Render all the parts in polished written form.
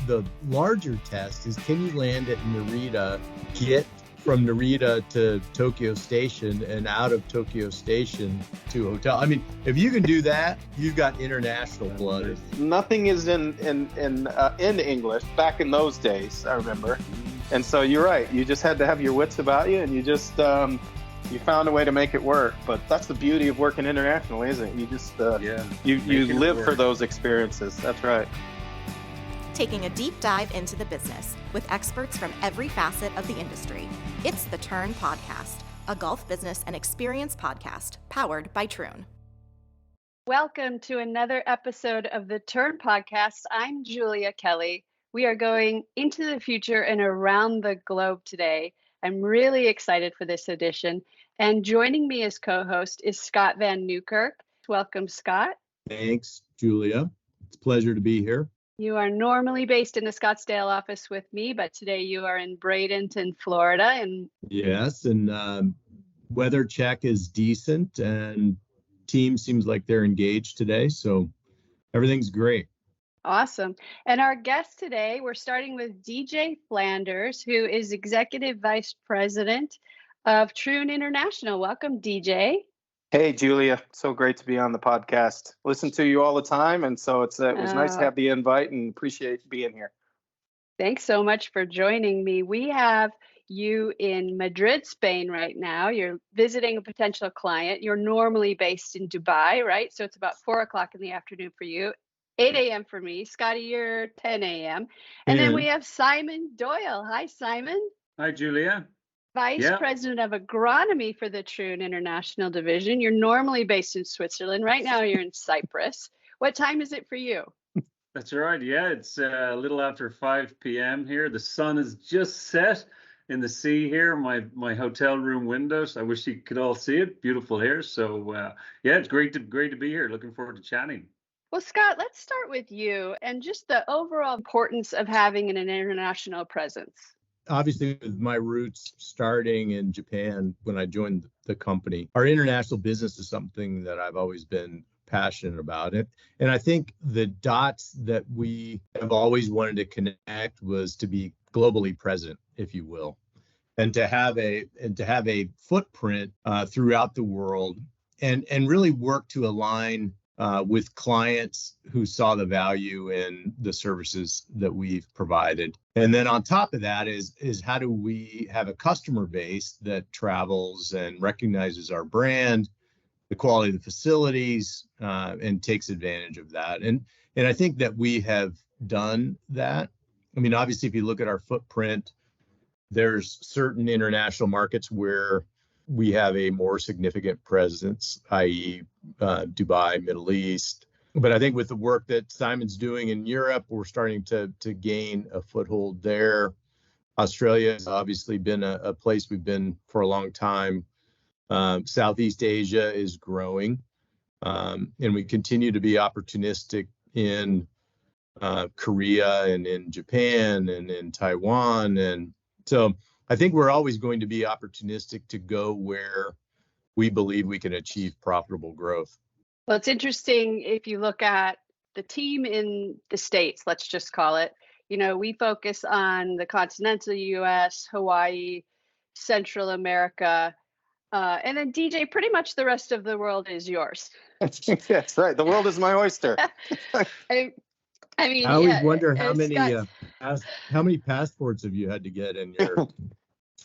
the larger test is, can you land at Narita, get from Narita to Tokyo Station and out of Tokyo Station to a hotel? I mean, if you can do that, you've got international blood. Nothing is in English back in those days, I remember. And so you're right. You just had to have your wits about you, and you just you found a way to make it work. But that's the beauty of working internationally, isn't it? You just you live for those experiences. That's right. Taking a deep dive into the business with experts from every facet of the industry. It's the Troon Podcast, a golf business and experience podcast powered by Troon. Welcome to another episode of the Troon Podcast. I'm Julia Kelly. We are going into the future and around the globe today. I'm really excited for this edition. And joining me as co-host is Scott Van Newkirk. Welcome, Scott. Thanks, Julia. It's a pleasure to be here. You are normally based in the Scottsdale office with me, but today you are in Bradenton, Florida. And yes, and weather check is decent, and team seems like they're engaged today, so everything's great. Awesome. And our guest today, we're starting with DJ Flanders, who is Executive Vice President of Troon International. Welcome, DJ. Hey, Julia. So great to be on the podcast. Listen to you all the time. And so it was nice to have the invite and appreciate being here. Thanks so much for joining me. We have you in Madrid, Spain right now. You're visiting a potential client. You're normally based in Dubai, right? So it's about 4:00 in the afternoon for you, 8 a.m. for me. Scotty, you're 10 a.m. And then we have Simon Doyle. Hi, Simon. Hi, Julia. Vice President of Agronomy for the Troon International Division. You're normally based in Switzerland. Right now, you're in Cyprus. What time is it for you? That's right. Yeah, it's a little after 5 p.m. here. The sun is just set in the sea here, my hotel room windows. I wish you could all see it. Beautiful here. So, it's great to be here. Looking forward to chatting. Well, Scott, let's start with you and just the overall importance of having an international presence. Obviously, with my roots starting in Japan when I joined the company, our international business is something that I've always been passionate about. And I think the dots that we have always wanted to connect was to be globally present, if you will, and to have a footprint throughout the world and really work to align with clients who saw the value in the services that we've provided. And then on top of that is how do we have a customer base that travels and recognizes our brand, the quality of the facilities, and takes advantage of that. And I think that we have done that. I mean, obviously, if you look at our footprint, there's certain international markets where we have a more significant presence, i.e. Dubai, Middle East. But I think with the work that Simon's doing in Europe, we're starting to gain a foothold there. Australia has obviously been a place we've been for a long time. Southeast Asia is growing. And we continue to be opportunistic in Korea and in Japan and in Taiwan. And so I think we're always going to be opportunistic to go where we believe we can achieve profitable growth. Well, it's interesting if you look at the team in the States, let's just call it, we focus on the continental US, Hawaii, Central America, and then DJ, pretty much the rest of the world is yours. That's right. The world is my oyster. I mean, I always wonder how many passports have you had to get in your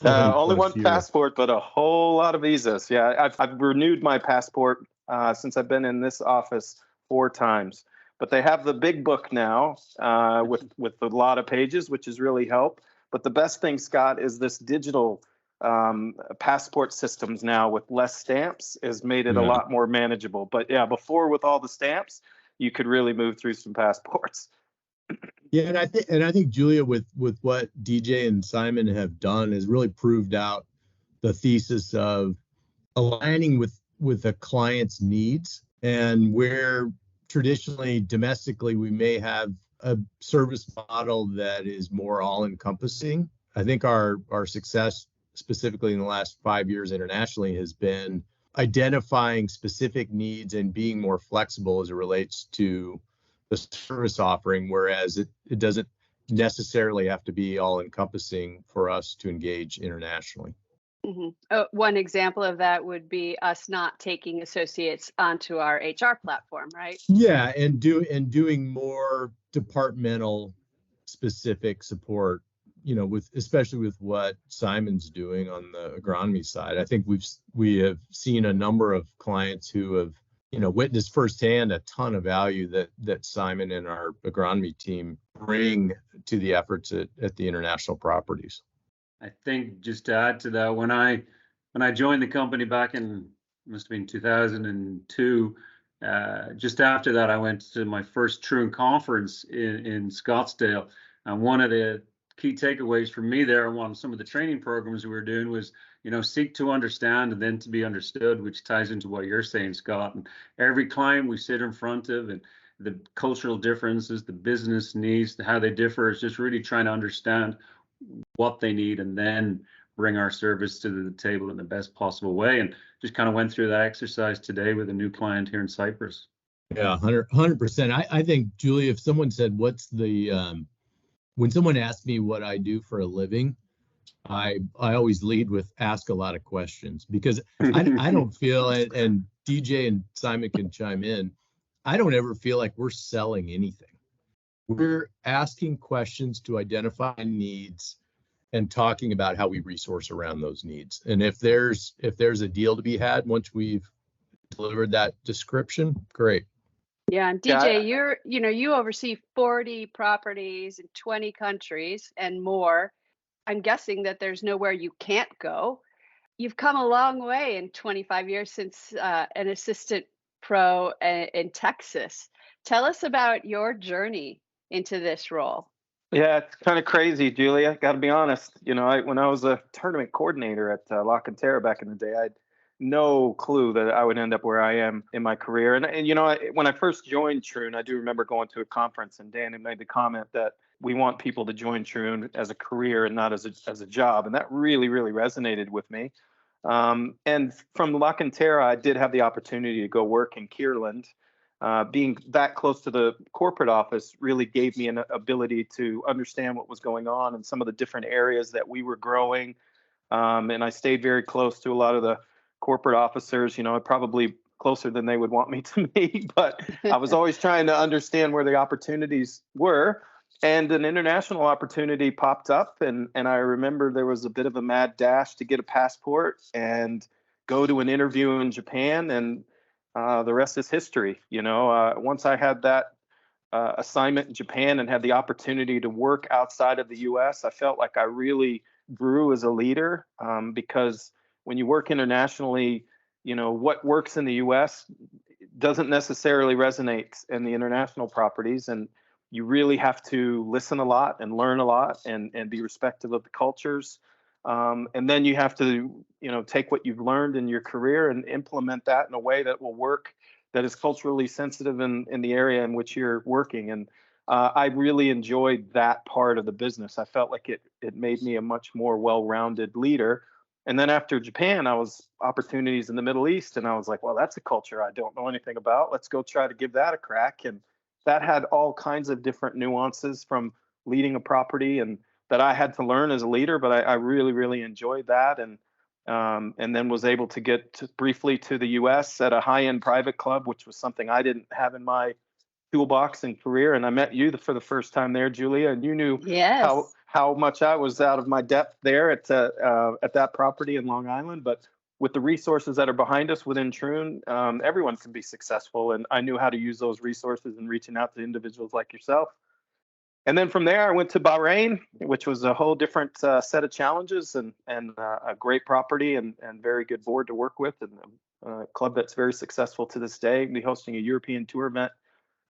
only one passport, but a whole lot of visas. Yeah, I've renewed my passport since I've been in this office 4 times. But they have the big book now with a lot of pages, which has really helped. But the best thing, Scott, is this digital passport systems now with less stamps has made it a lot more manageable. But yeah, before with all the stamps, you could really move through some passports. Yeah, and I think Julia, with what DJ and Simon have done, has really proved out the thesis of aligning with a client's needs, and where traditionally domestically we may have a service model that is more all-encompassing. I think our success specifically in the last 5 years internationally has been identifying specific needs and being more flexible as it relates to the service offering, whereas it doesn't necessarily have to be all encompassing for us to engage internationally. One example of that would be us not taking associates onto our HR platform, right? Yeah, and doing more departmental specific support, especially with what Simon's doing on the agronomy side. I think we have seen a number of clients who have, witnessed firsthand a ton of value that Simon and our agronomy team bring to the efforts at the international properties. I think just to add to that, when I joined the company back in, must have been 2002, just after that, I went to my first Troon conference in Scottsdale. And one of the key takeaways for me there on some of the training programs we were doing was, seek to understand and then to be understood, which ties into what you're saying, Scott. And every client we sit in front of, and the cultural differences, the business needs, how they differ, is just really trying to understand what they need and then bring our service to the table in the best possible way. And just kind of went through that exercise today with a new client here in Cyprus. Yeah, 100%. I think, Julie, if someone said, when someone asks me what I do for a living, I always lead with ask a lot of questions, because I don't feel, and DJ and Simon can chime in, I don't ever feel like we're selling anything. We're asking questions to identify needs and talking about how we resource around those needs. And if there's a deal to be had once we've delivered that description, great. Yeah, and DJ, you oversee 40 properties in 20 countries and more. I'm guessing that there's nowhere you can't go. You've come a long way in 25 years since an assistant pro in Texas. Tell us about your journey into this role. Yeah, it's kind of crazy, Julie. I got to be honest. When I was a tournament coordinator at La Cantera back in the day, I had no clue that I would end up where I am in my career. And when I first joined Troon, I do remember going to a conference, and Dan had made the comment that we want people to join Troon as a career and not as a job. And that really, really resonated with me. And from La Cantera, I did have the opportunity to go work in Kierland. Being that close to the corporate office really gave me an ability to understand what was going on in some of the different areas that we were growing. And I stayed very close to a lot of the corporate officers, probably closer than they would want me to be, but I was always trying to understand where the opportunities were. And an international opportunity popped up, and I remember there was a bit of a mad dash to get a passport and go to an interview in Japan, and the rest is history. Once I had that assignment in Japan and had the opportunity to work outside of the U.S., I felt like I really grew as a leader, because when you work internationally, what works in the U.S. doesn't necessarily resonate in the international properties, and you really have to listen a lot and learn a lot and be respectful of the cultures. And then you have to, take what you've learned in your career and implement that in a way that will work, that is culturally sensitive in the area in which you're working. And I really enjoyed that part of the business. I felt like it made me a much more well-rounded leader. And then after Japan, I was opportunities in the Middle East, and I was like, well, that's a culture I don't know anything about. Let's go try to give that a crack. And that had all kinds of different nuances from leading a property, and that I had to learn as a leader, but I really, really enjoyed that. And then was able to get briefly to the US at a high-end private club, which was something I didn't have in my toolbox and career. And I met you for the first time there, Julia, and you knew how much I was out of my depth there at that property in Long Island. But with the resources that are behind us within Troon, everyone can be successful. And I knew how to use those resources and reaching out to individuals like yourself. And then from there, I went to Bahrain, which was a whole different set of challenges, and a great property and very good board to work with, and a club that's very successful to this day. We'll be hosting a European tour event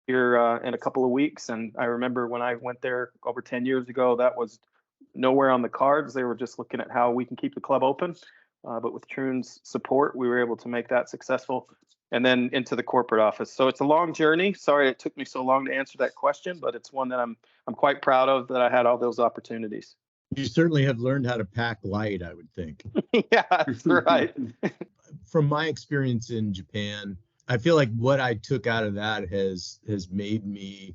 here in a couple of weeks. And I remember when I went there over 10 years ago, that was nowhere on the cards. They were just looking at how we can keep the club open. But with Troon's support, we were able to make that successful, and then into the corporate office. So it's a long journey. Sorry it took me so long to answer that question, but it's one that I'm quite proud of, that I had all those opportunities. You certainly have learned how to pack light, I would think. Yeah, that's right. From my experience in Japan, I feel like what I took out of that has made me,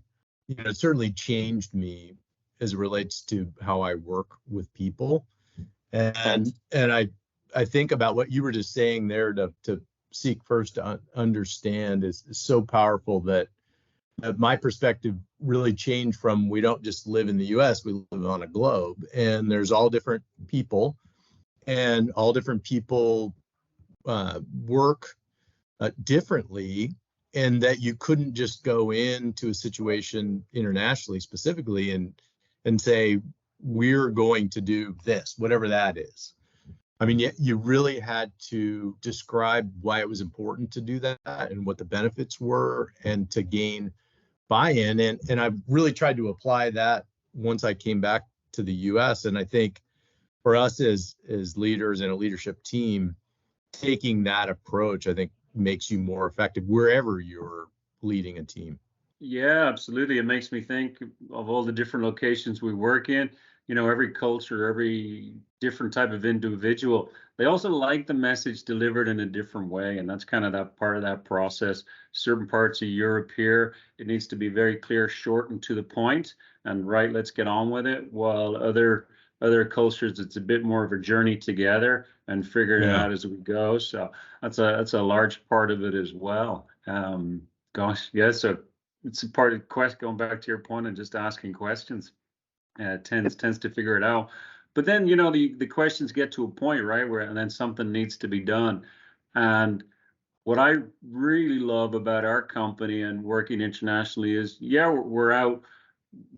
certainly changed me as it relates to how I work with people. And I think about what you were just saying there, to seek first to understand is so powerful, that my perspective really changed from, we don't just live in the US, we live on a globe, and there's all different people, and all different people work differently, and that you couldn't just go into a situation internationally specifically and say, we're going to do this, whatever that is. I mean, you really had to describe why it was important to do that and what the benefits were, and to gain buy-in. And I've really tried to apply that once I came back to the US. And I think for us as leaders and a leadership team, taking that approach, I think, makes you more effective wherever you're leading a team. Yeah, absolutely. It makes me think of all the different locations we work in. You know, every culture, every different type of individual, they also like the message delivered in a different way. And that's kind of that part of that process. Certain parts of Europe here, it needs to be very clear, short, and to the point, and right, let's get on with it. While other cultures, it's a bit more of a journey together and figuring it out as we go. So that's a large part of it as well. Gosh, yeah. So it's a part of quest, going back to your point and just asking questions. Tends to figure it out. But then, you know, the questions get to a point, right, where and then something needs to be done. And what I really love about our company and working internationally is, yeah, we're out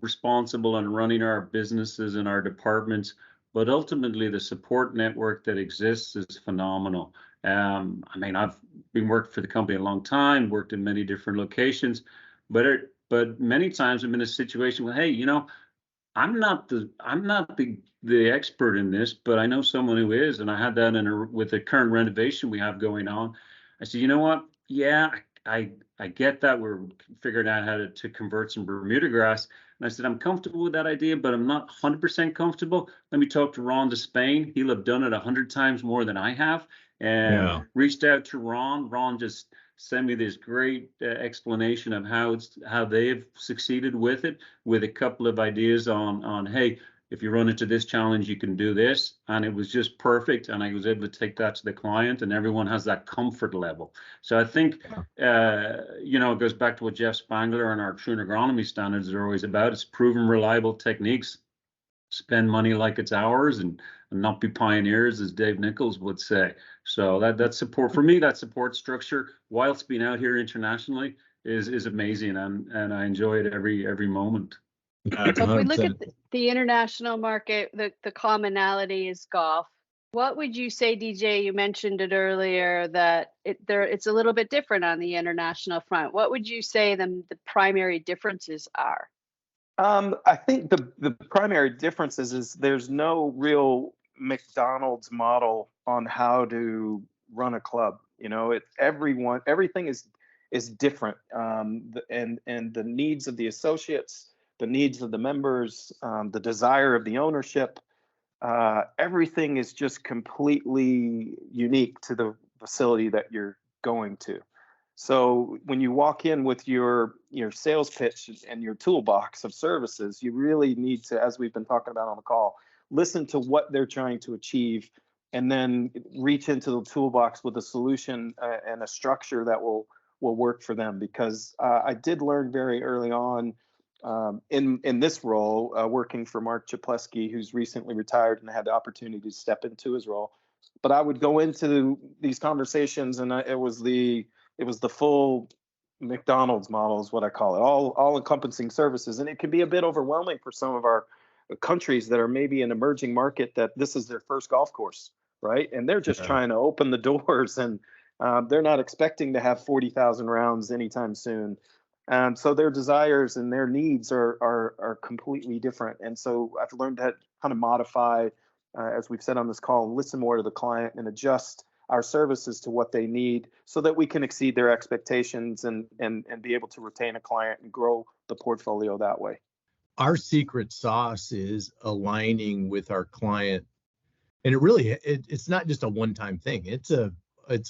responsible and running our businesses and our departments, but ultimately the support network that exists is phenomenal. I mean, I've been working for the company a long time, worked in many different locations, but many times I'm in a situation where, hey, you know, I'm not the expert in this, but I know someone who is, and I had that with the current renovation we have going on. I said, you know what? Yeah, I get that we're figuring out how to convert some Bermuda grass, and I said I'm comfortable with that idea, but I'm not 100% comfortable. Let me talk to Ron to Spain. He'll have done it 100 times more than I have, and reached out to Ron. Ron just send me this great explanation of how they've succeeded with it, with a couple of ideas on hey, if you run into this challenge, you can do this. And it was just perfect. And I was able to take that to the client, and everyone has that comfort level. So I think, you know, it goes back to what Jeff Spangler and our Troon agronomy standards are always about. It's proven reliable techniques. Spend money like it's ours, and not be pioneers, as Dave Nichols would say. So that support, for me, that support structure, whilst being out here internationally, is amazing, and I enjoy it every moment. If we look at the international market, the commonality is golf. What would you say, DJ? You mentioned it earlier that it's a little bit different on the international front. What would you say the primary differences are? I think the primary differences is there's no real McDonald's model on how to run a club. You know, everything is different, and the needs of the associates, the needs of the members, the desire of the ownership, everything is just completely unique to the facility that you're going to. So when you walk in with your sales pitch and your toolbox of services, you really need to, as we've been talking about on the call, listen to what they're trying to achieve, and then reach into the toolbox with a solution and a structure that will work for them. Because I did learn very early on in this role, working for Mark Chaplesky, who's recently retired, and I had the opportunity to step into his role. But I would go into these conversations, and it was the full McDonald's model, is what I call it, all encompassing services. And it can be a bit overwhelming for some of our countries that are maybe an emerging market, that this is their first golf course, right? And they're just trying to open the doors, and they're not expecting to have 40,000 rounds anytime soon. So their desires and their needs are completely different. And so I've learned how to modify, as we've said on this call, listen more to the client and adjust our services to what they need, so that we can exceed their expectations and be able to retain a client and grow the portfolio that way. Our secret sauce is aligning with our client, and it's not just a one-time thing. It's a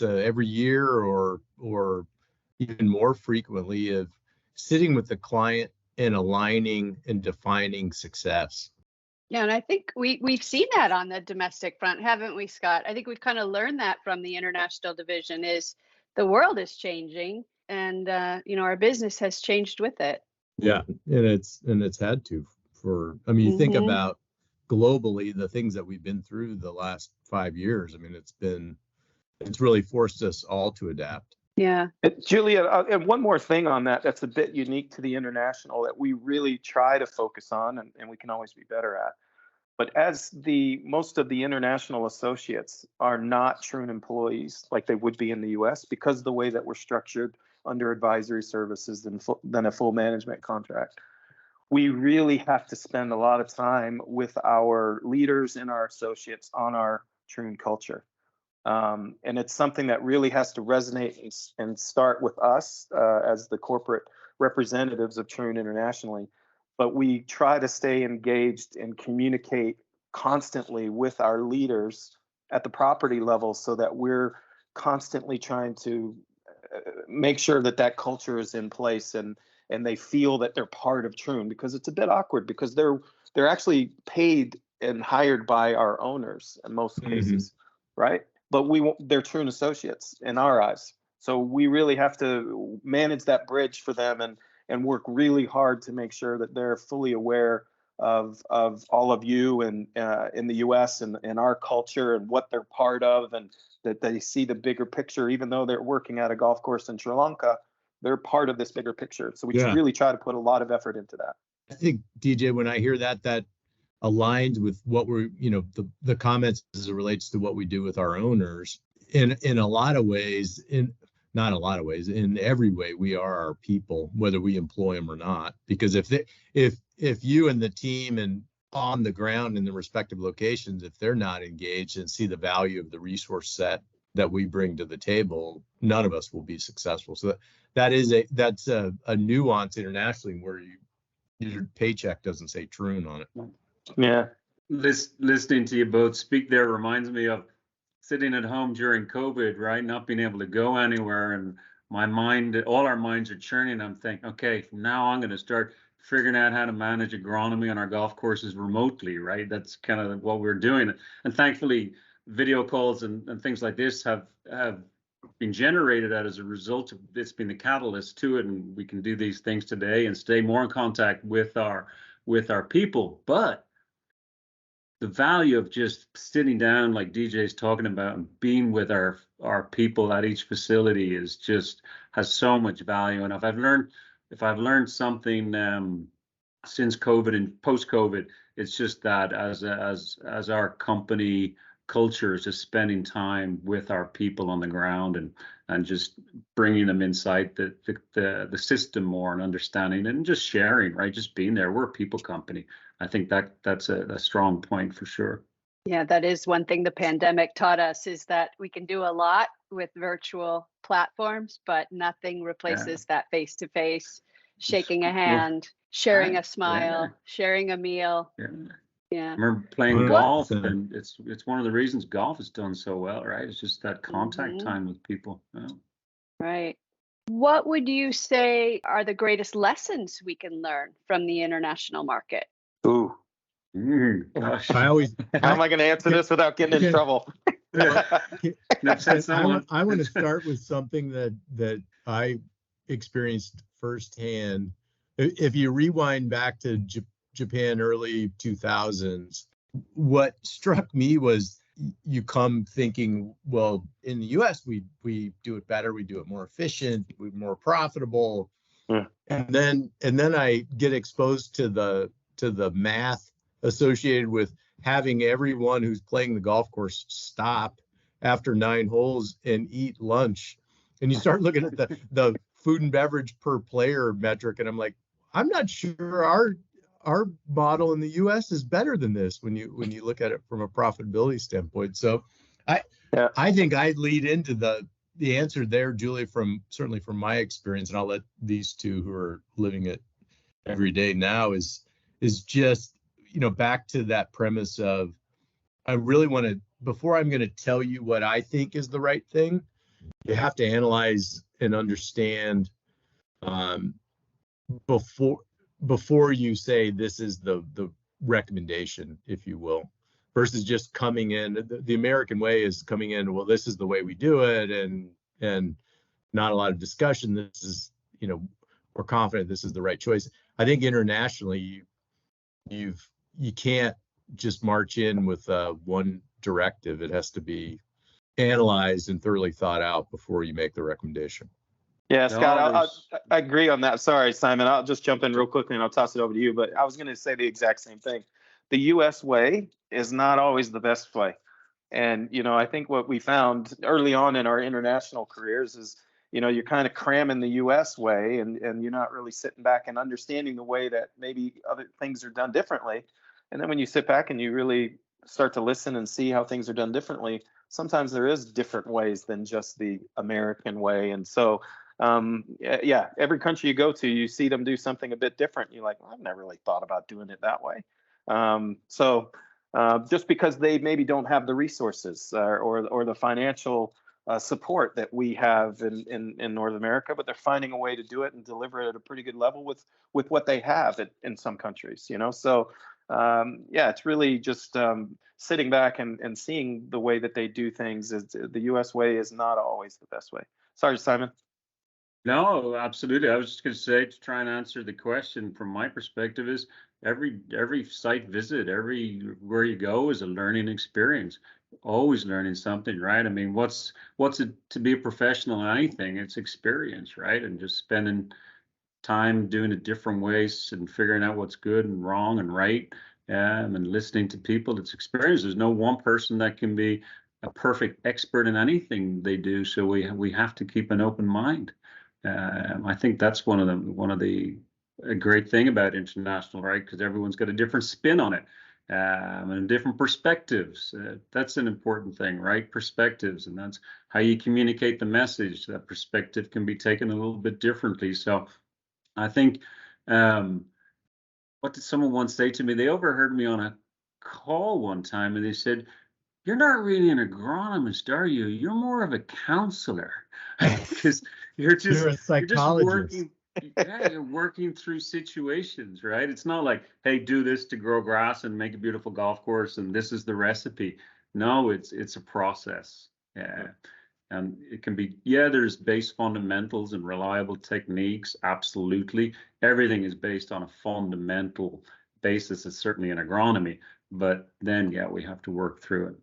every year or even more frequently of sitting with the client and aligning and defining success. Yeah, and I think we've seen that on the domestic front, haven't we, Scott? I think we've kind of learned that from the international division is the world is changing, and our business has changed with it. Yeah, and it's had to for. I mean, you think about globally the things that we've been through the last 5 years. I mean, it's really forced us all to adapt. Yeah. Julia, and one more thing on that's a bit unique to the international that we really try to focus on, and we can always be better at. But as most of the international associates are not Troon employees like they would be in the US, because of the way that we're structured under advisory services than a full management contract, we really have to spend a lot of time with our leaders and our associates on our Troon culture. And it's something that really has to resonate and start with us as the corporate representatives of Troon internationally. But we try to stay engaged and communicate constantly with our leaders at the property level so that we're constantly trying to make sure that culture is in place and they feel that they're part of Troon, because it's a bit awkward because they're actually paid and hired by our owners in most cases, right? But they're Troon associates in our eyes. So we really have to manage that bridge for them and work really hard to make sure that they're fully aware of all of you and in the US and our culture and what they're part of, and that they see the bigger picture. Even though they're working at a golf course in Sri Lanka, they're part of this bigger picture. So we really try to put a lot of effort into that. I think, DJ, when I hear that aligns with what we're, the comments as it relates to what we do with our owners in a lot of ways, not a lot of ways, in every way, we are our people, whether we employ them or not. Because if you and the team and on the ground in the respective locations, if they're not engaged and see the value of the resource set that we bring to the table, none of us will be successful. So that's a nuance internationally where your paycheck doesn't say Troon on it. Yeah. Listening to you both speak there reminds me of sitting at home during COVID, right? Not being able to go anywhere, and all our minds are churning. I'm thinking, okay, from now on, I'm going to start figuring out how to manage agronomy on our golf courses remotely, right? That's kind of what we're doing. And thankfully, video calls and things like this have been generated as a result of this being the catalyst to it. And we can do these things today and stay more in contact with our people. But the value of just sitting down, like DJ's talking about, and being with our people at each facility has so much value. And if I've learned something since COVID and post-COVID, it's just that as our company culture is just spending time with our people on the ground and just bringing them inside the system more and understanding and just sharing, right? Just being there. We're a people company. I think that's a strong point for sure. Yeah, that is one thing the pandemic taught us, is that we can do a lot with virtual platforms, but nothing replaces that face-to-face, shaking a hand, sharing a smile, sharing a meal. Yeah. I remember playing golf, and it's one of the reasons golf has done so well, right? It's just that contact time with people. Yeah. Right. What would you say are the greatest lessons we can learn from the international market? Ooh. Gosh. How am I going to answer this without getting in trouble? I want to start with something that I experienced firsthand. If you rewind back to Japan early 2000s, what struck me was you come thinking, well, in the US we do it better, we do it more efficient, we're more profitable. Yeah. And then I get exposed to the math associated with having everyone who's playing the golf course stop after 9 holes and eat lunch. And you start looking at the food and beverage per player metric, and I'm like, I'm not sure our model in the US is better than this when you look at it from a profitability standpoint. So I think I'd lead into the answer there, Julie, certainly from my experience, and I'll let these two who are living it every day now is just, back to that premise of, I really want to, before I'm going to tell you what I think is the right thing, you have to analyze and understand before before you say this is the recommendation, if you will, versus just coming in. The American way is coming in, well, this is the way we do it, and not a lot of discussion. This is, we're confident this is the right choice. I think internationally, you can't just march in with one directive. It has to be analyzed and thoroughly thought out before you make the recommendation. Yeah, Scott, I agree on that. Sorry, Simon, I'll just jump in real quickly and I'll toss it over to you. But I was going to say the exact same thing. The U.S. way is not always the best way. And, I think what we found early on in our international careers is, you're kind of cramming the U.S. way and you're not really sitting back and understanding the way that maybe other things are done differently. And then when you sit back and you really start to listen and see how things are done differently, sometimes there is different ways than just the American way. And so, every country you go to, you see them do something a bit different. You're like, well, I've never really thought about doing it that way. Just because they maybe don't have the resources or the financial support that we have in North America, but they're finding a way to do it and deliver it at a pretty good level with what they have in some countries, So, it's really just sitting back and seeing the way that they do things. The U.S. way is not always the best way. Sorry, Simon. No, absolutely. I was just going to say, to try and answer the question from my perspective, is every site visit, everywhere you go is a learning experience. Always learning something, right? I mean, what's it to be a professional in anything? It's experience, right? And just spending time doing it different ways and figuring out what's good and wrong and right, and listening to people. It's experience. There's no one person that can be a perfect expert in anything they do. So we have to keep an open mind. I think that's one of the a great thing about international, right? Because everyone's got a different spin on it, and different perspectives. That's an important thing, right? Perspectives, and that's how you communicate the message. That perspective can be taken a little bit differently. So I think, what did someone once say to me? They overheard me on a call one time, and they said, "You're not really an agronomist, are you? You're more of a counselor." Because you're a psychologist. You're working through situations, right? It's not like, hey, do this to grow grass and make a beautiful golf course and this is the recipe. No, it's a process. Yeah. And it can be, there's base fundamentals and reliable techniques. Absolutely. Everything is based on a fundamental basis. It's certainly in agronomy, but then, we have to work through it.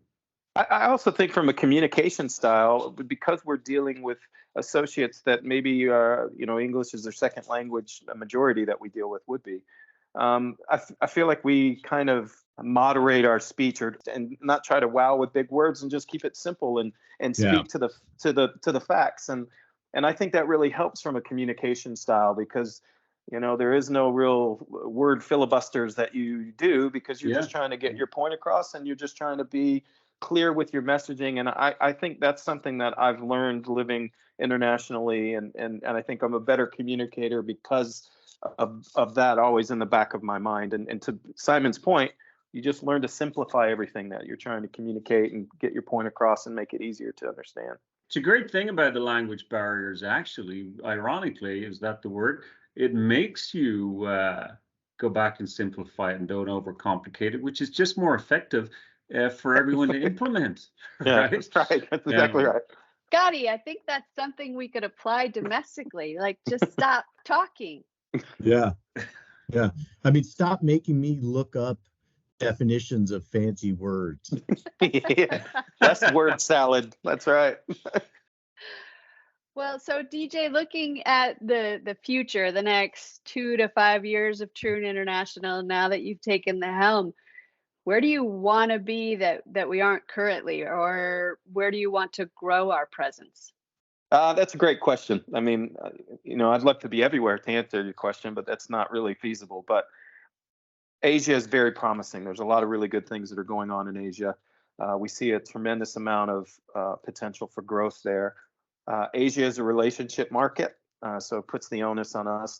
I also think from a communication style, because we're dealing with associates that maybe English is their second language, a majority that we deal with would be. I feel like we kind of moderate our speech and not try to wow with big words and just keep it simple and speak to the facts. And I think that really helps from a communication style because there is no real word filibusters that you do because you're just trying to get your point across and you're just trying to be clear with your messaging. And I think that's something that I've learned living internationally. And I think I'm a better communicator because of that always in the back of my mind. And to Simon's point, you just learn to simplify everything that you're trying to communicate and get your point across and make it easier to understand. It's a great thing about the language barriers, actually, ironically, is that the word, it makes you go back and simplify it and don't overcomplicate it, which is just more effective for everyone to implement. Right? Right. That's exactly right. Scotty, I think that's something we could apply domestically. Like, just stop talking. Yeah. I mean, stop making me look up definitions of fancy words. Less word salad. That's right. Well, so DJ, looking at the future, the next 2 to 5 years of Troon International, now that you've taken the helm, where do you want to be that we aren't currently, or where do you want to grow our presence? That's a great question. I mean, I'd love to be everywhere to answer your question, but that's not really feasible. But Asia is very promising. There's a lot of really good things that are going on in Asia. We see a tremendous amount of potential for growth there. Asia is a relationship market, so it puts the onus on us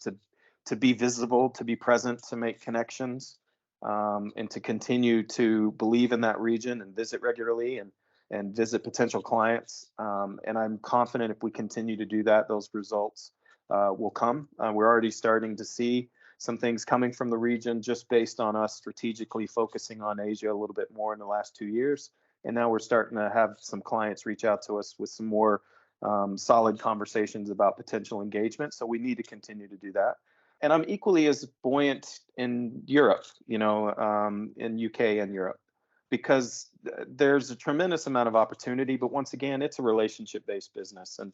to be visible, to be present, to make connections. And to continue to believe in that region and visit regularly and visit potential clients. And I'm confident if we continue to do that, those results will come. We're already starting to see some things coming from the region just based on us strategically focusing on Asia a little bit more in the last 2 years. And now we're starting to have some clients reach out to us with some more solid conversations about potential engagement. So we need to continue to do that. And I'm equally as buoyant in Europe, in UK and Europe, because there's a tremendous amount of opportunity. But once again, it's a relationship-based business. And,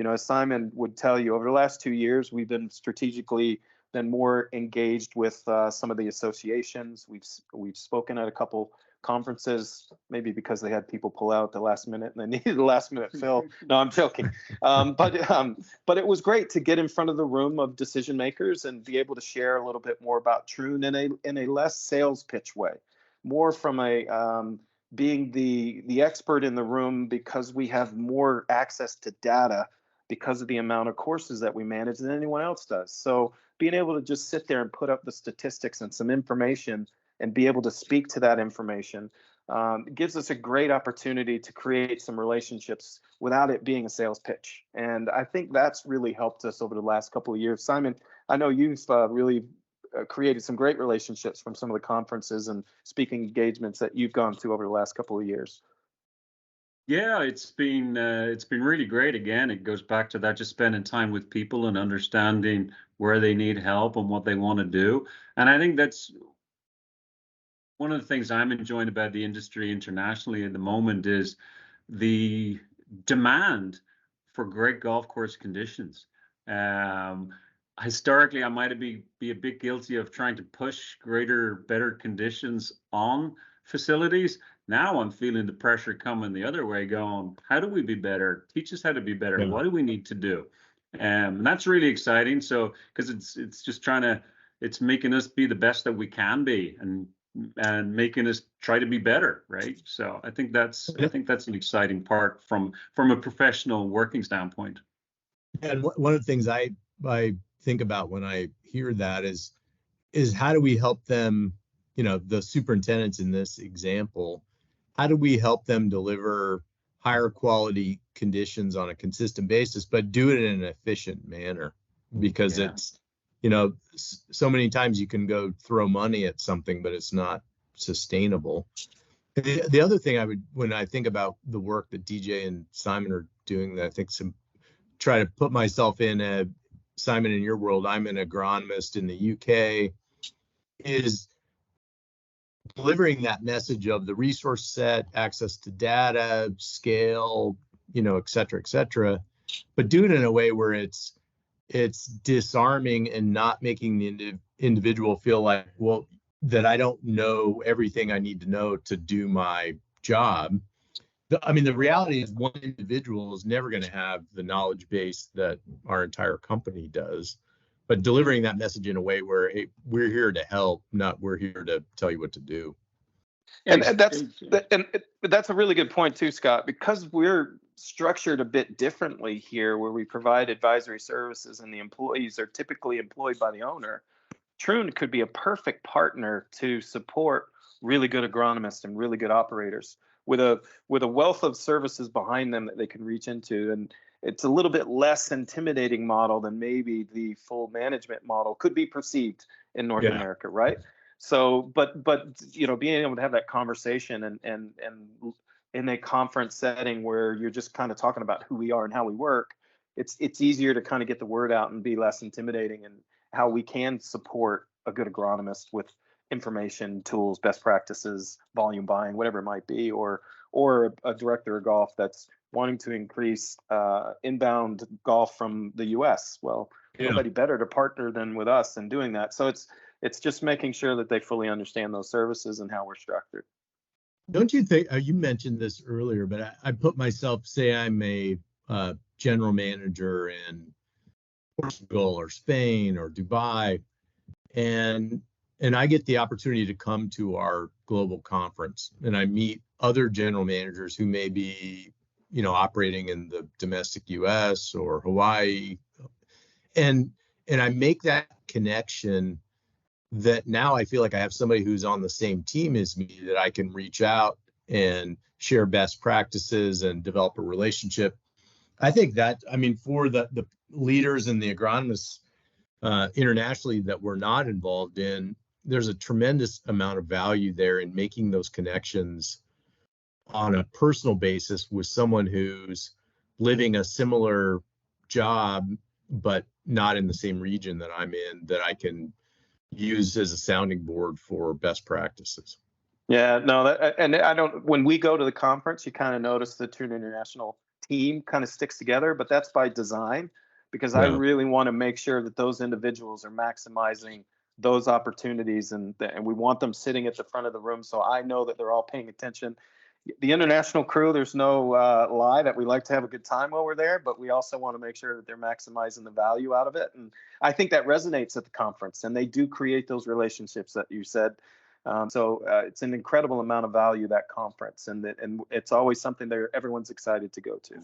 as Simon would tell you, over the last 2 years, we've been strategically been more engaged with some of the associations. We've spoken at a couple conferences, maybe because they had people pull out at the last minute and they needed a last minute fill. No, I'm joking. But it was great to get in front of the room of decision makers and be able to share a little bit more about Troon in a less sales pitch way, more from a being the expert in the room, because we have more access to data because of the amount of courses that we manage than anyone else does. So being able to just sit there and put up the statistics and some information and be able to speak to that information gives us a great opportunity to create some relationships without it being a sales pitch. And I think that's really helped us over the last couple of years. Simon, I know you've really created some great relationships from some of the conferences and speaking engagements that you've gone to over the last couple of years. Yeah, it's been really great. Again, it goes back to that, just spending time with people and understanding where they need help and what they want to do. And I think that's one of the things I'm enjoying about the industry internationally at the moment is the demand for great golf course conditions. Historically, I might be a bit guilty of trying to push better conditions on facilities. Now I'm feeling the pressure coming the other way, going, how do we be better? Teach us how to be better. Yeah. What do we need to do? And that's really exciting. So, because it's just it's making us be the best that we can be, and making us try to be better, right? So I think that's an exciting part from a professional working standpoint. And one of the things I think about when I hear that is how do we help them, the superintendents in this example, how do we help them deliver higher quality conditions on a consistent basis, but do it in an efficient manner? Because it's, so many times you can go throw money at something, but it's not sustainable. The other thing when I think about the work that DJ and Simon are doing, that I think try to put myself in Simon, in your world, I'm an agronomist in the UK, is delivering that message of the resource set, access to data, scale, et cetera, but do it in a way where it's disarming and not making the individual feel like, well, that I don't know everything I need to know to do my job. The reality is one individual is never going to have the knowledge base that our entire company does, but delivering that message in a way where we're here to help, not we're here to tell you what to do. And that's a really good point too, Scott, because we're structured a bit differently here, where we provide advisory services and the employees are typically employed by the owner. Troon could be a perfect partner to support really good agronomists and really good operators with a wealth of services behind them that they can reach into. And it's a little bit less intimidating model than maybe the full management model could be perceived in North America, right? So, but being able to have that conversation and in a conference setting where you're just kind of talking about who we are and how we work, it's easier to kind of get the word out and be less intimidating, and how we can support a good agronomist with information, tools, best practices, volume buying, whatever it might be, or a director of golf that's wanting to increase inbound golf from the US. Well, nobody better to partner than with us in doing that. So it's just making sure that they fully understand those services and how we're structured. Don't you think, you mentioned this earlier, but I put myself, say I'm a general manager in Portugal or Spain or Dubai, and I get the opportunity to come to our global conference, and I meet other general managers who may be, operating in the domestic US or Hawaii, and I make that connection, that now I feel like I have somebody who's on the same team as me, that I can reach out and share best practices and develop a relationship. I think that, for the leaders and the agronomists internationally that we're not involved in, there's a tremendous amount of value there in making those connections on a personal basis with someone who's living a similar job, but not in the same region that I'm in, that I can use as a sounding board for best practices. Yeah, no, and I don't, when we go to the conference, you kind of notice the Troon International team kind of sticks together, but that's by design, because I really want to make sure that those individuals are maximizing those opportunities, and we want them sitting at the front of the room, so I know that they're all paying attention. The international crew, there's no lie that we like to have a good time while we're there, but we also want to make sure that they're maximizing the value out of it. And I think that resonates at the conference, and they do create those relationships that you said. So it's an incredible amount of value, that conference, and it's always something that everyone's excited to go to.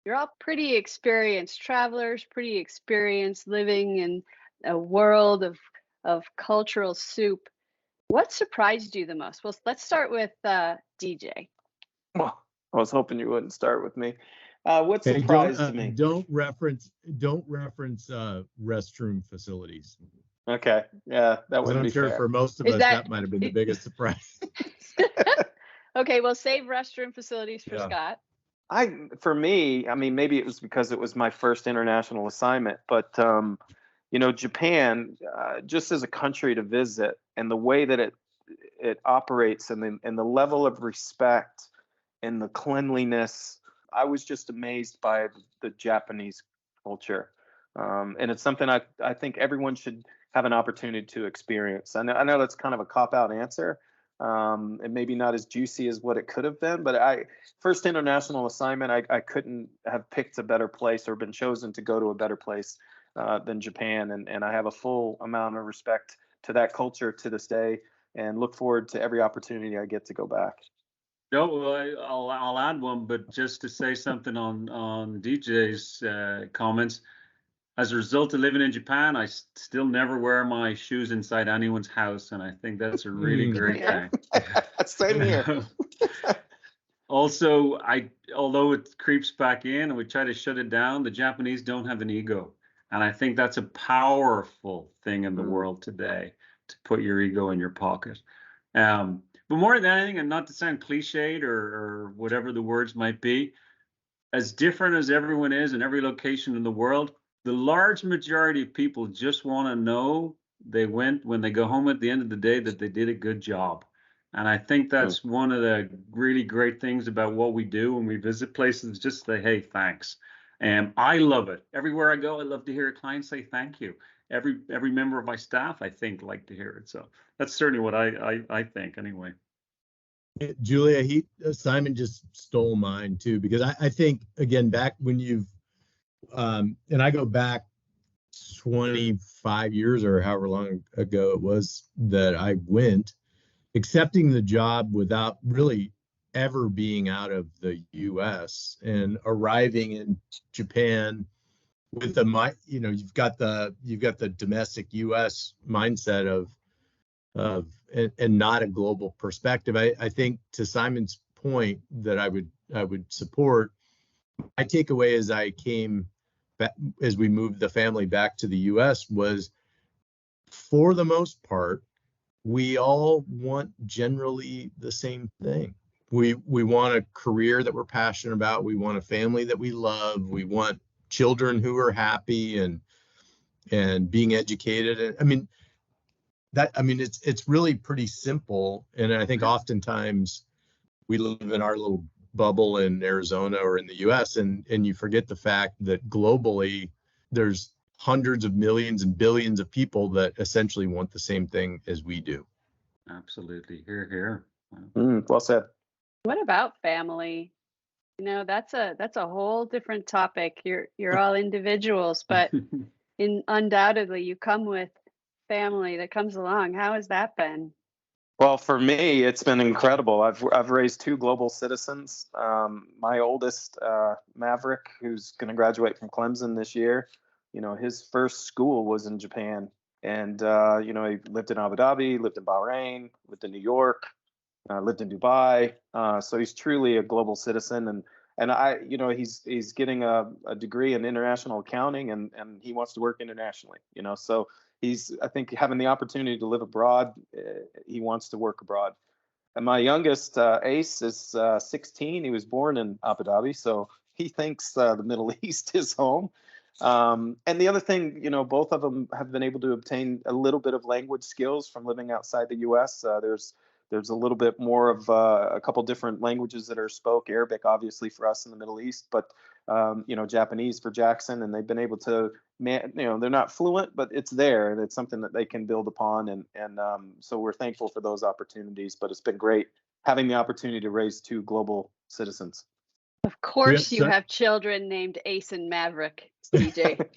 You're all pretty experienced travelers, pretty experienced living in a world of cultural soup. What surprised you the most? Well, let's start with DJ. Well, I was hoping you wouldn't start with me. What surprised me? Don't reference restroom facilities. Okay, yeah, that would be fair. I'm sure for most of us that might have been the biggest surprise. Okay, well, save restroom facilities for Scott. For me, I mean, maybe it was because it was my first international assignment, but Japan, just as a country to visit, and the way that it operates, and the level of respect and the cleanliness, I was just amazed by the Japanese culture, and it's something I think everyone should have an opportunity to experience. I know that's kind of a cop-out answer, and maybe not as juicy as what it could have been, but first international assignment, I couldn't have picked a better place or been chosen to go to a better place than Japan, and I have a full amount of respect to that culture to this day, and look forward to every opportunity I get to go back. No, well, I'll add one, but just to say something on DJ's comments. As a result of living in Japan, I still never wear my shoes inside anyone's house, and I think that's a really great thing. Same here. Also, although it creeps back in and we try to shut it down, the Japanese don't have an ego, and I think that's a powerful thing in the world today, to put your ego in your pocket. But more than anything, and not to sound cliched or whatever the words might be, as different as everyone is in every location in the world, the large majority of people just want to know when they go home at the end of the day, that they did a good job. And I think that's one of the really great things about what we do when we visit places, just say, hey, thanks. And I love it. Everywhere I go, I love to hear a client say thank you. Every member of my staff, I think, like to hear it. So that's certainly what I think anyway. Julia, Simon just stole mine too, because I think, again, back when you've and I go back 25 years or however long ago it was that I went, accepting the job without really ever being out of the US, and arriving in Japan with you've got the domestic US mindset and not a global perspective. I think, to Simon's point that I would support, my takeaway as I came back, as we moved the family back to the US, was, for the most part, we all want generally the same thing. We want a career that we're passionate about. We want a family that we love. We want children who are happy and being educated. And it's really pretty simple. And I think oftentimes we live in our little bubble in Arizona or in the US, and you forget the fact that globally there's hundreds of millions and billions of people that essentially want the same thing as we do. Absolutely. Here. Well said. What about family? That's a whole different topic. You're all individuals, but undoubtedly you come with family that comes along. How has that been? Well, for me, it's been incredible. I've raised 2 global citizens. My oldest, Maverick, who's going to graduate from Clemson this year, his first school was in Japan. And, he lived in Abu Dhabi, lived in Bahrain, lived in New York, lived in Dubai. So he's truly a global citizen. And and he's getting a degree in international accounting, and he wants to work internationally. So he's, I think, having the opportunity to live abroad. He wants to work abroad. And my youngest, Ace, is 16. He was born in Abu Dhabi, so he thinks the Middle East is home. And the other thing, both of them have been able to obtain a little bit of language skills from living outside the U.S. There's a little bit more of a couple different languages that are spoke. Arabic, obviously, for us in the Middle East, but Japanese for Jackson, and they've been able to, they're not fluent, but it's there, and it's something that they can build upon, and so we're thankful for those opportunities. But it's been great having the opportunity to raise two global citizens. Of course, you have children named Ace and Maverick, DJ.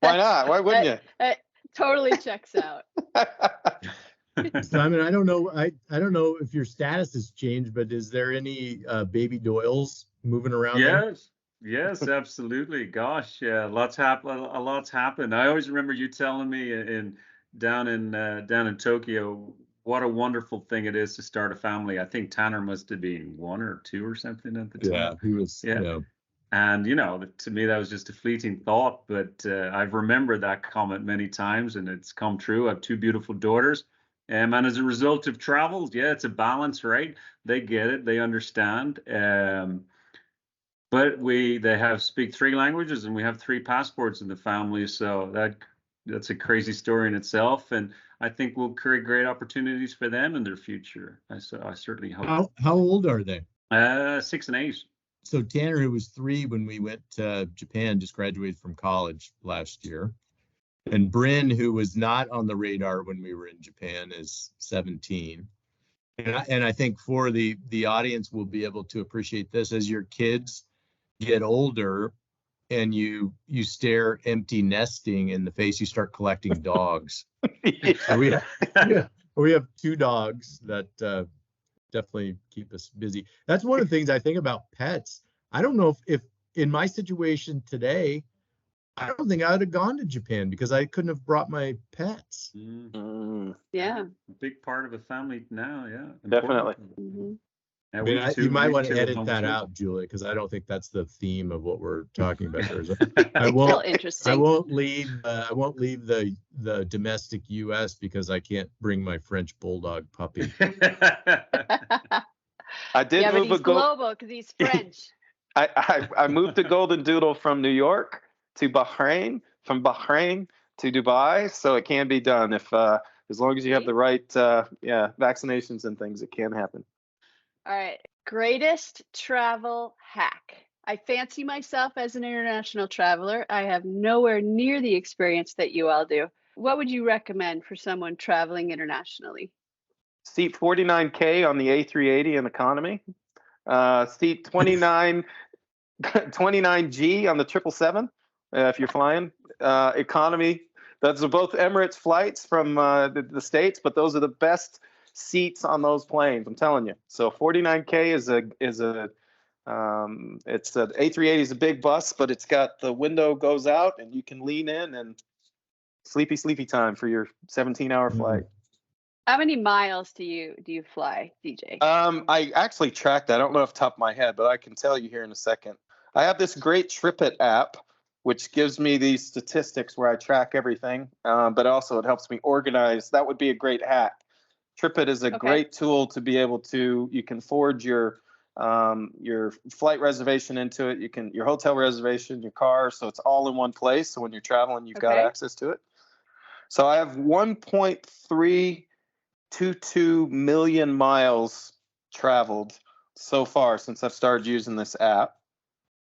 Why not? Why wouldn't you? That totally checks out. Simon, I don't know. I don't know if your status has changed, but is there any baby Doyles moving around? Yes, absolutely. Gosh, yeah, a lot's happened. I always remember you telling me down in Tokyo what a wonderful thing it is to start a family. I think Tanner must have been 1 or 2 or something at the time. Yeah, he was. Yeah. And to me that was just a fleeting thought, but I've remembered that comment many times, and it's come true. I have 2 beautiful daughters. And as a result of travels, it's a balance, right? They get it, they understand. But they speak 3 languages, and we have 3 passports in the family. So that's a crazy story in itself. And I think we'll create great opportunities for them in their future. I certainly hope. How old are they? 6 and 8. So Tanner, who was 3 when we went to Japan, just graduated from college last year. And Bryn, who was not on the radar when we were in Japan, is 17. And I think for the audience will be able to appreciate this, as your kids get older and you stare empty nesting in the face, you start collecting dogs. So we have 2 dogs that definitely keep us busy. That's one of the things I think about pets. I don't know if in my situation today, I don't think I would have gone to Japan because I couldn't have brought my pets. Yeah. A big part of a family now, yeah. Definitely. Mm-hmm. I mean, you might want to edit that out, Julia, because I don't think that's the theme of what we're talking about. I won't leave the domestic U.S. because I can't bring my French bulldog puppy. I did move but he's global because he's French. I moved a golden doodle from New York to Bahrain, from Bahrain to Dubai, so it can be done if as long as you have the right vaccinations and things, it can happen. All right, greatest travel hack. I fancy myself as an international traveler. I have nowhere near the experience that you all do. What would you recommend for someone traveling internationally? Seat 49K on the A380 in economy. Seat 29G on the 777 if you're flying. Economy. Those are both Emirates flights from the States, but those are the best seats on those planes. I'm telling you. So 49K is a it's a A380 is a big bus, but it's got the window goes out and you can lean in and sleepy time for your 17-hour flight. How many miles do you fly, DJ? I actually tracked. I don't know off the top of my head, but I can tell you here in a second. I have this great TripIt app, which gives me these statistics where I track everything, but also it helps me organize. That would be a great hack. TripIt is a great tool to be able to. You can forward your flight reservation into it. You can your hotel reservation, your car, so it's all in one place. So when you're traveling, you've got access to it. So I have 1.322 million miles traveled so far since I've started using this app.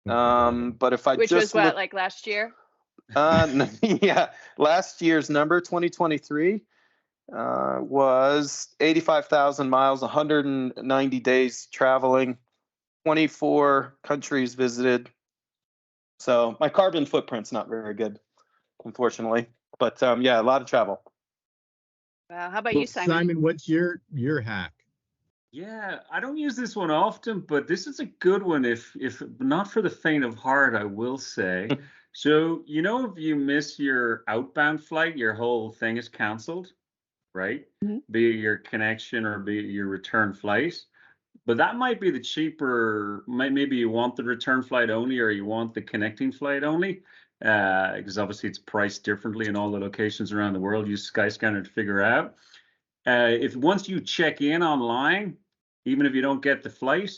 But if I which was what, like last year? Last year's number, 2023, was 85,000 miles, 190 days traveling, 24 countries visited. So my carbon footprint's not very good, unfortunately. But a lot of travel. Wow. How about you, Simon? Simon, what's your hack? Yeah, I don't use this one often, but this is a good one. If not for the faint of heart, I will say. So, if you miss your outbound flight, your whole thing is canceled, right? Mm-hmm. Be it your connection or be it your return flight. But that might be the cheaper. Maybe you want the return flight only, or you want the connecting flight only, because obviously it's priced differently in all the locations around the world. Use Skyscanner to figure out. If once you check in online, even if you don't get the flight,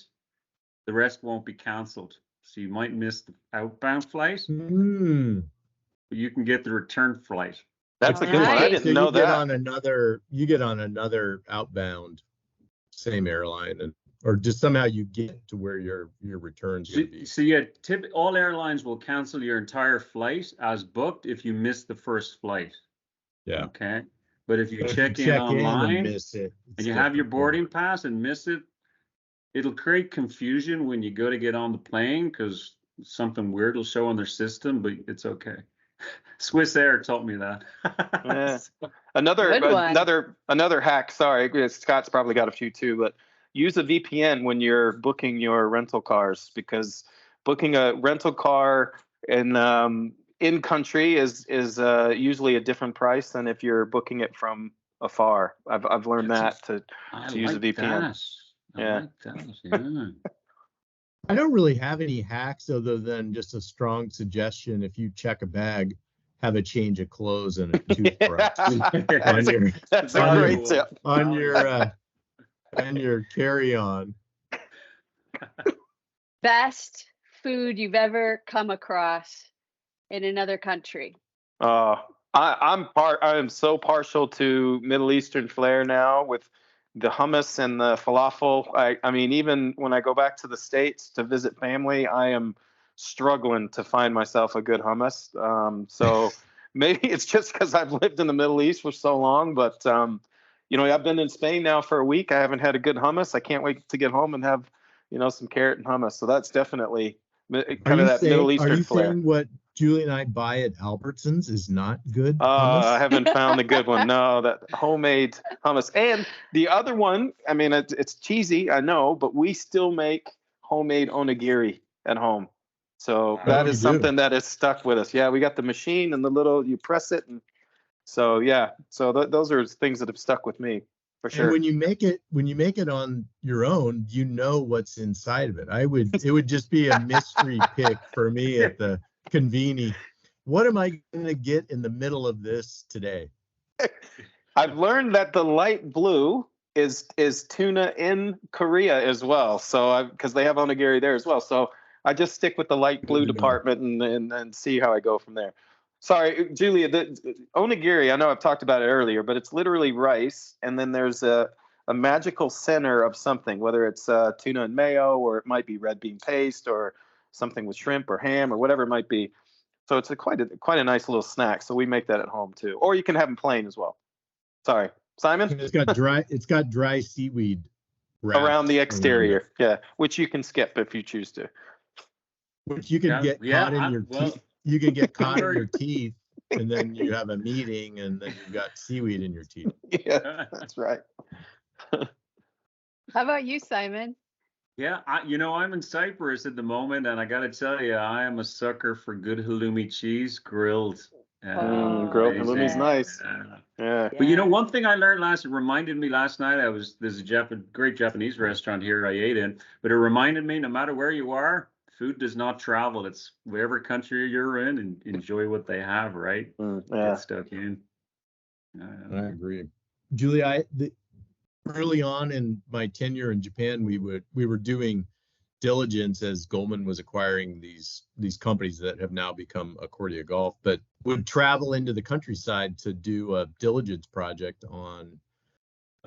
the rest won't be canceled. So you might miss the outbound flight, but you can get the return flight. That's a good one. I didn't know that. You get on another outbound, same airline, or just somehow you get to where your return's going to be. So yeah, all airlines will cancel your entire flight as booked if you miss the first flight. Yeah. Okay. But if you check in online and you have your boarding pass and miss it, it'll create confusion when you go to get on the plane because something weird will show on their system, but it's okay. Swiss Air taught me that. Yeah. Another hack. Sorry, Scott's probably got a few too, but use a VPN when you're booking your rental cars, because booking a rental car in country is usually a different price than if you're booking it from afar. I've learned to use a VPN. Yeah. I don't really have any hacks other than just a strong suggestion. If you check a bag, have a change of clothes and a toothbrush that's a great tip on your carry-on. Best food you've ever come across in another country? I am so partial to Middle Eastern flair now with the hummus and the falafel. I mean, even when I go back to the States to visit family, I am struggling to find myself a good hummus. So maybe it's just because I've lived in the Middle East for so long, but I've been in Spain now for a week. I haven't had a good hummus. I can't wait to get home and have, some carrot and hummus. So that's definitely kind of that Middle Eastern flair. Are you saying what Julie and I buy at Albertsons is not good hummus? I haven't found a good one. No, that homemade hummus. And the other one, I mean, it's cheesy, I know, but we still make homemade onigiri at home. So that is something that is stuck with us. Yeah, we got the machine and you press it. And so, yeah. So those are things that have stuck with me for sure. And when you make it on your own, you know what's inside of it. It would just be a mystery pick for me at the conveni. What am I going to get in the middle of this today? I've learned that the light blue is tuna in Korea as well. So because they have onigiri there as well. So I just stick with the light blue department and see how I go from there. Sorry, Julia, the onigiri, I know I've talked about it earlier, but it's literally rice. And then there's a magical center of something, whether it's tuna and mayo, or it might be red bean paste, or something with shrimp or ham or whatever it might be. So it's quite a nice little snack. So we make that at home too. Or you can have them plain as well. Sorry, Simon? It's got dry seaweed around the exterior. Yeah, which you can skip if you choose to. Which you can get caught in your teeth. You can get caught in your teeth, and then you have a meeting, and then you've got seaweed in your teeth. Yeah, that's right. How about you, Simon? Yeah, I'm in Cyprus at the moment, and I got to tell you, I am a sucker for good halloumi cheese grilled. Grilled halloumi's nice. Yeah. But one thing I learned it reminded me last night, there's a great Japanese restaurant here I ate in, but it reminded me, no matter where you are, food does not travel. It's wherever country you're in, and enjoy what they have, right? Get stuck in. I agree. Julie, early on in my tenure in Japan, we were doing diligence as Goldman was acquiring these companies that have now become Accordia Golf, but would travel into the countryside to do a diligence project on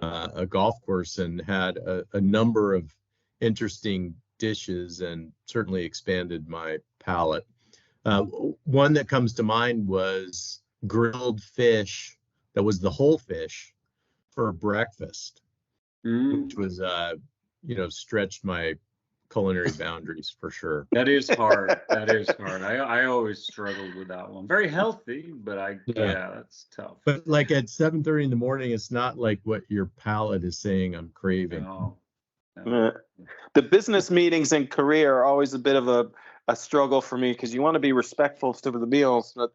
a golf course, and had a number of interesting dishes, and certainly expanded my palate. One that comes to mind was grilled fish that was the whole fish for breakfast, which was stretched my culinary boundaries for sure. That is hard. I always struggled with that one. Very healthy, but that's tough. But like at 7:30 in the morning, it's not like what your palate is saying I'm craving. No. The business meetings in Korea are always a bit of a struggle for me, because you want to be respectful to the meals, but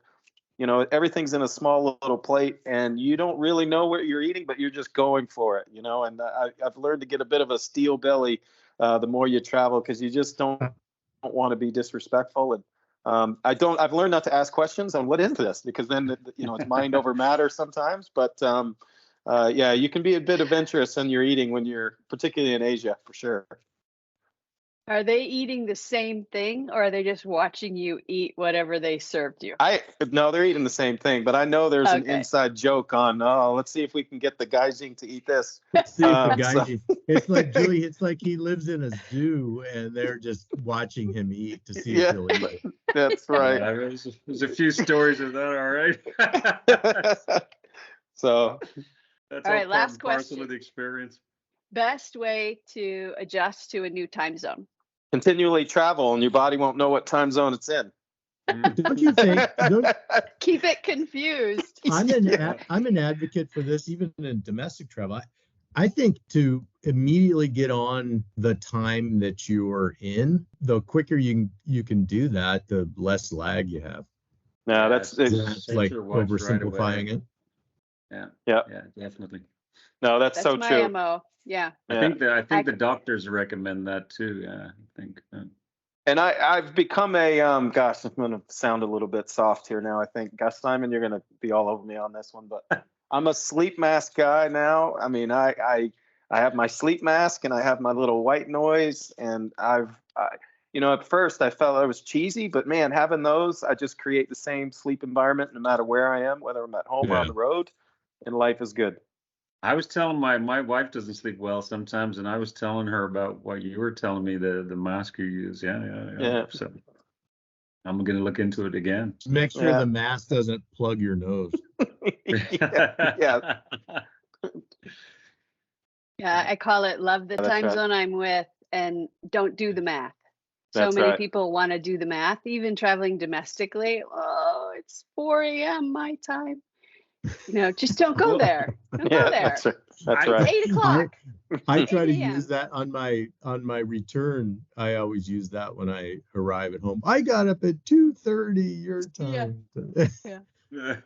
everything's in a small little plate, and you don't really know what you're eating, but you're just going for it, and I've learned to get a bit of a steel belly the more you travel, because you just don't want to be disrespectful. And I've learned not to ask questions on what is this, because then it's mind over matter sometimes. But you can be a bit adventurous in your eating when you're particularly in Asia, for sure. Are they eating the same thing, or are they just watching you eat whatever they served you? No, they're eating the same thing, but I know there's an inside joke on, let's see if we can get the Gaijin to eat this. Let's see if the Gaijin. It's like, Julie, it's like he lives in a zoo and they're just watching him eat to see if he'll eat it. That's right. There's a few stories of that, all right? So that's all right, last question. Of the experience. Best way to adjust to a new time zone? Continually travel, and your body won't know what time zone it's in. Don't you think? Keep it confused. I'm an advocate for this, even in domestic travel. I think to immediately get on the time that you're in, the quicker you can do that, the less lag you have. No, that's like oversimplifying it. Yeah, definitely. No, that's so true. MO. Yeah. I think the doctors recommend that too. Yeah, I think. And I've become a I'm going to sound a little bit soft here now. I think, Simon, you're going to be all over me on this one, but I'm a sleep mask guy now. I mean, I have my sleep mask and I have my little white noise, and at first I felt it was cheesy, but man, having those, I just create the same sleep environment no matter where I am, whether I'm at home or on the road, and life is good. I was telling my wife doesn't sleep well sometimes, and I was telling her about what you were telling me, the mask you use. Yeah. So I'm going to look into it again. Make sure the mask doesn't plug your nose. Yeah. Yeah, I call it love the time zone I'm with and don't do the math. So many people want to do the math, even traveling domestically. Oh, it's 4 a.m. my time. Just don't go there. Don't go there. That's right. 8 o'clock. I try to use that on my return. I always use that when I arrive at home. I got up at 2:30 your time. Yeah.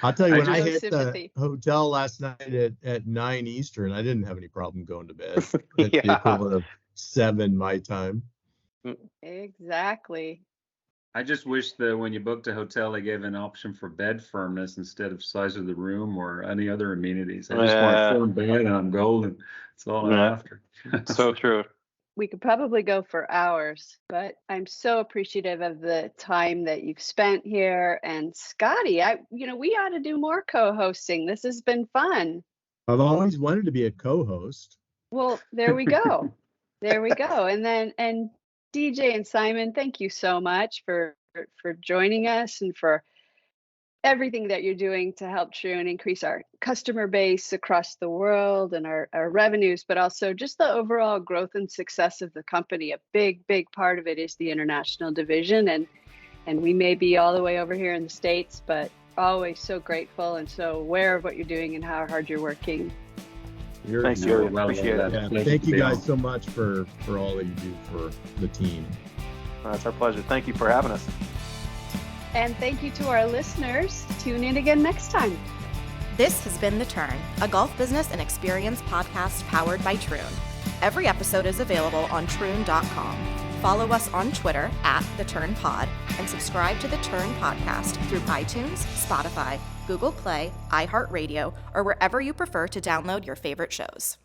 I'll tell you, when I hit the hotel last night at 9 Eastern, I didn't have any problem going to bed. At the equivalent of 7 my time. Exactly. I just wish that when you booked a hotel, they gave an option for bed firmness instead of size of the room or any other amenities. I just want a firm bed and I'm golden. That's all I'm after. So true. We could probably go for hours, but I'm so appreciative of the time that you've spent here. And Scotty, we ought to do more co-hosting. This has been fun. I've always wanted to be a co-host. Well, there we go. There we go. And DJ and Simon, thank you so much for joining us and for everything that you're doing to help Troon increase our customer base across the world and our revenues, but also just the overall growth and success of the company. A big part of it is the international division, and we may be all the way over here in the States, but always so grateful and so aware of what you're doing and how hard you're working. Thanks, Julie. Appreciate it. Yeah, thank you guys so much for all that you do for the team. It's our pleasure. Thank you for having us. And thank you to our listeners. Tune in again next time. This has been The Turn, a golf business and experience podcast powered by Troon. Every episode is available on troon.com. Follow us on Twitter @TheTurnPod and subscribe to The Turn podcast through iTunes, Spotify, Google Play, iHeartRadio, or wherever you prefer to download your favorite shows.